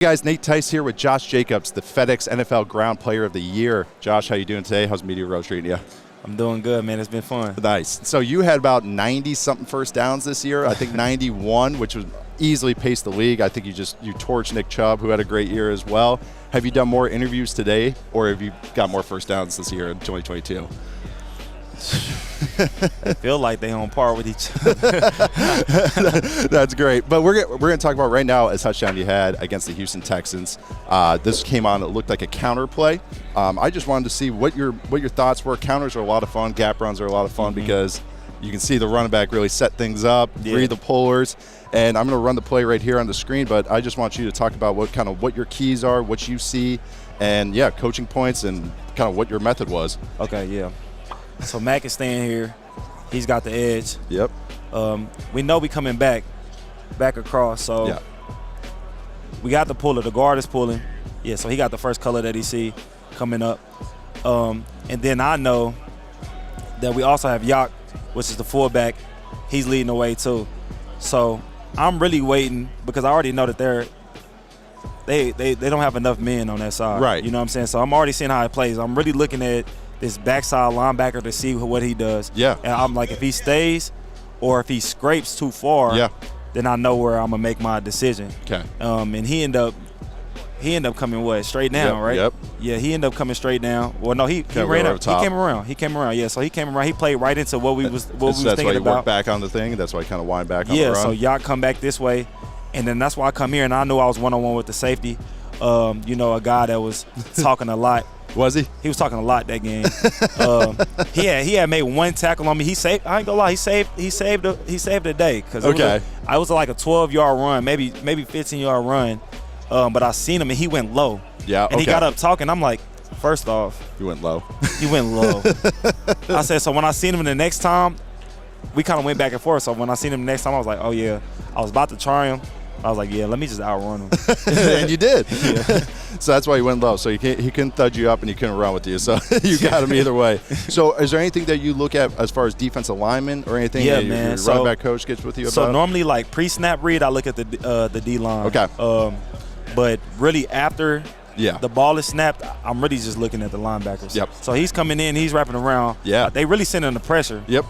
Guys, Nate Tice here with Josh Jacobs, the FedEx NFL Ground Player of the Year. Josh, how you doing today? How's Media Row treating you? I'm doing good, man. It's been fun. Nice. So you had about 90-something first downs this year. I think 91, which was easily paced the league. I think you torched Nick Chubb, who had a great year as well. Have you done more interviews today, or have you got more first downs this year in 2022? They feel like they on par with each other. That's great. But we're going to talk about right now a touchdown you had against the Houston Texans. This came on, it looked like a counter play. I just wanted to see what your thoughts were. Counters are a lot of fun. Gap runs are a lot of fun because you can see the running back really set things up, read the pullers. And I'm going to run the play right here on the screen, but I just want you to talk about what your keys are, what you see, and coaching points and kind of what your method was. Okay, yeah. So Mac is staying here. He's got the edge. Yep. We know we coming back across. So we got the puller. The guard is pulling. Yeah, so he got the first color that he see coming up. And then I know that we also have Yak, which is the fullback. He's leading the way too. So I'm really waiting because I already know that they don't have enough men on that side. Right. You know what I'm saying? So I'm already seeing how it plays. I'm really looking at this backside linebacker to see what he does. Yeah. And I'm like, if he stays or if he scrapes too far, then I know where I'm going to make my decision. Okay. And he ended up coming straight down, right? Yep. Yeah, he ended up coming straight down. Well, no, he ran up. He came around. Yeah, so he came around. He played right into what we was thinking about. That's why you work back on the thing. That's why you kind of wind back on the run. Yeah, so y'all come back this way. And then that's why I come here, and I knew I was one-on-one with the safety. A guy that was talking a lot. Was he? He was talking a lot that game. He had made one tackle on me. He saved. I ain't gonna lie. He saved the day because I was like a 12-yard run, maybe 15-yard run. But I seen him and he went low. Yeah. And he got up talking. I'm like, first off, you went low. He went low. I said, so when I seen him the next time, we kind of went back and forth. So when I seen him the next time, I was like, oh yeah. I was about to try him. I was like, yeah, let me just outrun him. And you did. Yeah. So that's why he went low. So he couldn't thud you up and he couldn't run with you. So you got him either way. So is there anything that you look at as far as defensive linemen or anything that your running back coach gets with you about? So normally like pre-snap read, I look at the D-line. Okay. But really after the ball is snapped, I'm really just looking at the linebackers. Yep. So he's coming in, he's wrapping around. Yeah. They really sending the pressure. Yep.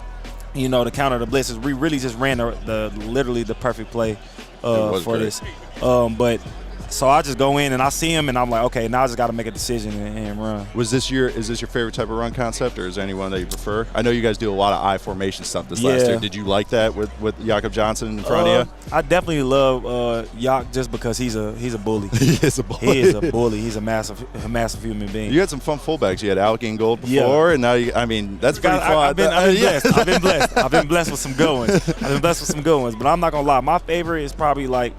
To counter the blitzes. We really just ran literally the perfect play for this. But so I just go in and I see him and I'm like, okay, now I just got to make a decision and run. Is this your favorite type of run concept, or is there anyone that you prefer? I know you guys do a lot of I formation stuff this last year. Did you like that with Jakob Johnson in front of you? I definitely love Yak just because he's a bully. He is a bully. He is a bully. He's a massive human being. You had some fun fullbacks. You had Alec Ingold before, and now that's pretty fun. I've been blessed. I've been blessed with some good ones. But I'm not gonna lie, my favorite is probably like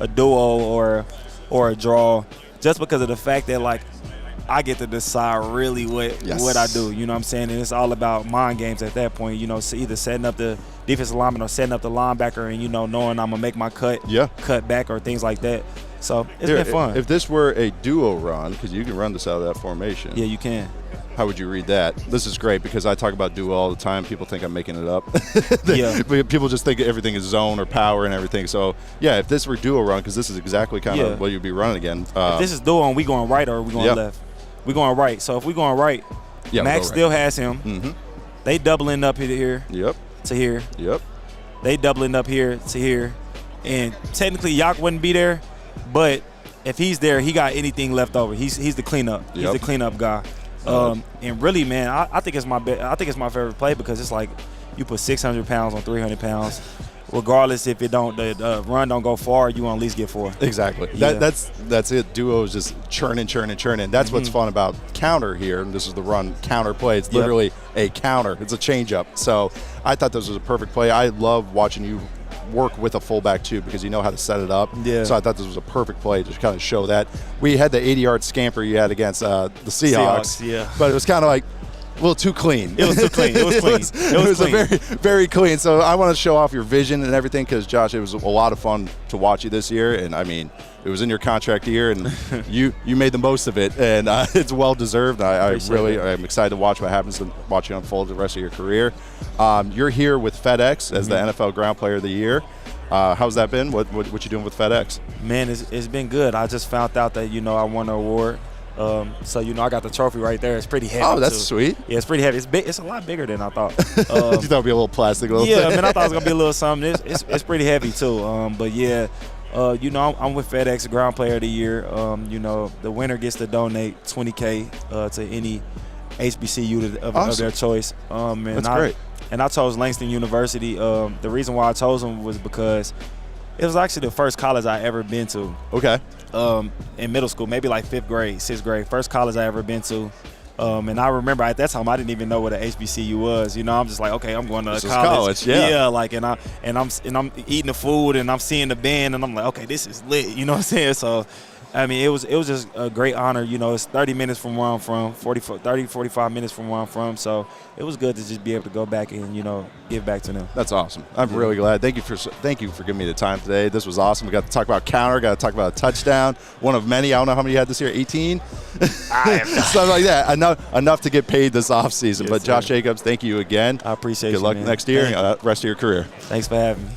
a duo or a draw, just because of the fact that like I get to decide really what I do. You know what I'm saying? And it's all about mind games at that point. So either setting up the defensive lineman or setting up the linebacker, and knowing I'm gonna make my cut back or things like that. So it's been fun. If this were a duo run, because you can run this out of that formation. Yeah, you can. How would you read that? This is great because I talk about duo all the time. People think I'm making it up. People just think everything is zone or power and everything. So, if this were duo run, because this is exactly kind of what you'd be running again. If this is duo and we going right or we going left? We going right. So if we going right, Max still has him. Mm-hmm. They doubling up here to here. Yep. They doubling up here to here. And technically Yak wouldn't be there, but if he's there, he got anything left over. He's the cleanup. He's the cleanup guy. And really, man, I think it's my favorite play because it's like you put 600 pounds on 300 pounds. Regardless if the run don't go far, you want to at least get 4. Exactly. Yeah. That's it. Duo is just churning. That's what's fun about counter here. And this is the run counter play. It's literally a counter. It's a changeup. So I thought this was a perfect play. I love watching you work with a fullback too because you know how to set it up. Yeah. So I thought this was a perfect play to kind of show that. We had the 80-yard scamper you had against the Seahawks. But it was kind of like a little too clean. It was too clean. It was clean. It was a very, very clean. So I want to show off your vision and everything because, Josh, it was a lot of fun to watch you this year. And, I mean, it was in your contract year, and you made the most of it. And it's well-deserved. I'm excited to watch what happens and watch you unfold the rest of your career. You're here with FedEx as the NFL Ground Player of the Year. How's that been? What you doing with FedEx? Man, it's been good. I just found out that, I won an award. So, I got the trophy right there. It's pretty heavy. Oh, that's too. sweght. Yeah, it's pretty heavy. It's big. It's a lot bigger than I thought. You thought it'd be a little plastic, little yeah, thing. man, I thought it was going to be a little something. It's pretty heavy, too. But, yeah, I'm with FedEx Ground Player of the Year. The winner gets to donate $20K to any HBCU of their choice. That's great. And I chose Langston University. The reason why I chose them was because it was actually the first college I ever been to. Okay. In middle school, maybe like 5th grade, 6th grade. First college I ever been to. And I remember at that time I didn't even know what an HBCU was. I'm just like, okay, I'm going to college. Yeah. Like, and I'm eating the food and I'm seeing the band and I'm like, okay, this is lit. You know what I'm saying? So, I mean, it was just a great honor. It's 30 minutes from where I'm from, 45 minutes from where I'm from. So it was good to just be able to go back and, give back to them. That's awesome. I'm really glad. Thank you for giving me the time today. This was awesome. We got to talk about counter, got to talk about a touchdown, one of many. I don't know how many you had this year, 18? Something like that. Enough to get paid this offseason. Yes, but Josh sir. Jacobs, thank you again. I appreciate you, Good luck man. next year and rest of your career. Thanks for having me.